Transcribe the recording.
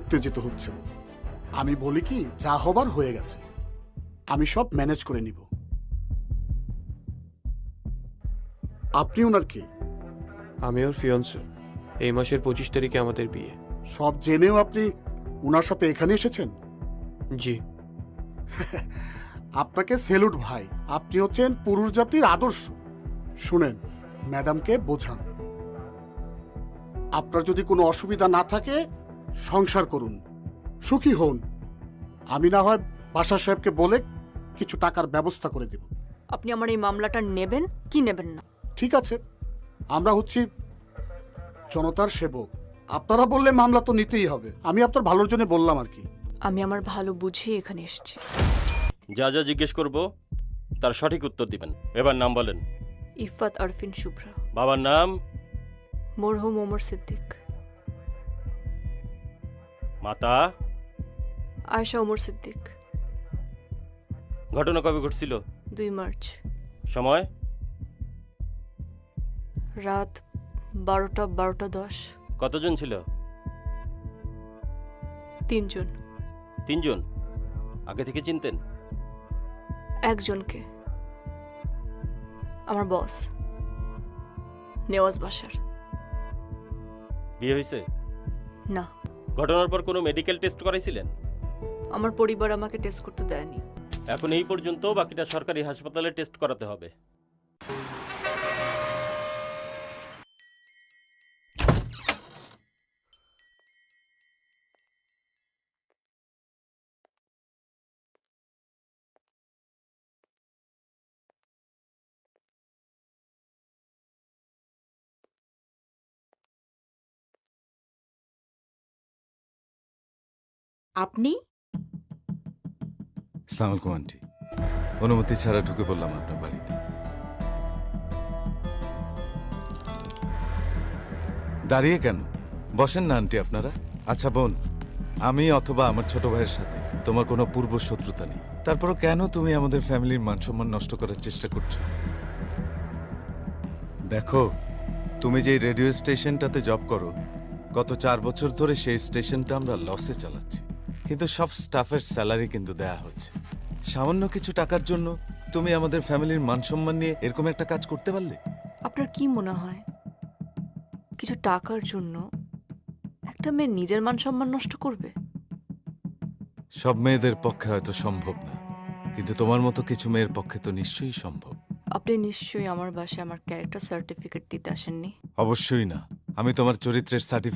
উত্তেজিত হচ্ছেন। আমি বলি কি, যা হবার হয়ে গেছে, আমি সব ম্যানেজ করে নিব। আপনি ওনার কি? আমি ওর ফিয়ন্সে। এই মাসের 25 তারিখে আমাদের বিয়ে। সব জেনেও আপনি ওনার সাথে এখানে এসেছেন? জি। আপনাকে সেলুট ভাই, আপনি হচ্ছেন পুরুষ জাতির আদর্শ। শুনেন, ম্যাডামকে বোঝান, আপনার যদি কোনো অসুবিধা না থাকে সংসার করুন, সুখী হন। আমি না হয় বাসা সাহেবকে বলে কিছু টাকার ব্যবস্থা করে দেব। আপনি আমার এই মামলাটা নেবেন কি নেবেন না? ঠিক আছে, আমরা হচ্ছি জনতার সেবক, আপনারা বললে মামলা তো নিতেই হবে। আমি আপনার ভালোর জন্য বললাম আর কি। আমি আমার ভালো বুঝেই এখানে এসেছি। যা যা জিজ্ঞেস করব তার সঠিক উত্তর দিবেন। এবার নাম বলেন। ইফাত আরফিন শুভ্রা। বাবার নাম? মরহুম ওমর সিদ্দিক। মাতা? আয়েশা ওমর সিদ্দিক। ঘটনা কবে ঘটছিল? 2 মার্চ, সময়? রাত 12:10। কতজন ছিল? 3 জন। 3 জন? আগে থেকে চিনতেন? একজনকে, আমার বস নেওয়াজ বাসার। বিয়ে হয়েছে? না, ঘটনার পর কোনো মেডিকেল টেস্ট করাইছিলেন? আমার পরিবার আমাকে টেস্ট করতে দেয়নি। এখন এই পর্যন্ত, বাকিটা সরকারি হাসপাতালে টেস্ট করাতে হবে। আপনি? আসসালামু আলাইকুম আন্টি। অনুমতি ছাড়া ঢুকে পড়লাম আপনার বাড়িতে। দাঁড়িয়ে কেন? বসেন না আন্টি আপনারা। আচ্ছা বোন, আমি অথবা আমার ছোট ভাইয়ের সাথে তোমার কোনো পূর্ব শত্রুতা নেই, তারপরও কেন তুমি আমাদের ফ্যামিলির মান সম্মান নষ্ট করার চেষ্টা করছো? দেখো, তুমি যে রেডিও স্টেশনটাতে জব করো, গত 4 বছর ধরে সেই স্টেশনটা আমরা লসে চালাচ্ছি, কিন্তু সব স্টাফের স্যালারি কিন্তু দেয়া হচ্ছে। সামান্য কিছু টাকার জন্য তুমি আমাদের ফ্যামিলির মান সম্মান নিয়ে এরকম একটা কাজ করতে পারলে? আপনার কি মনে হয় কিছু টাকার জন্য একটা মেয়ে নিজের মান সম্মান নষ্ট করবে? সব মেয়েদের পক্ষে হয়তো সম্ভব না, কিন্তু তোমার মতো কিছু মেয়ের পক্ষে তো নিশ্চয়ই সম্ভব। আপনি নিশ্চয়ই আমার বাসায় আমার ক্যারেক্টার সার্টিফিকেট দিতে আসেননি। অবশ্যই না, আমি তোমার চরিত্রের সার্টিফিকেট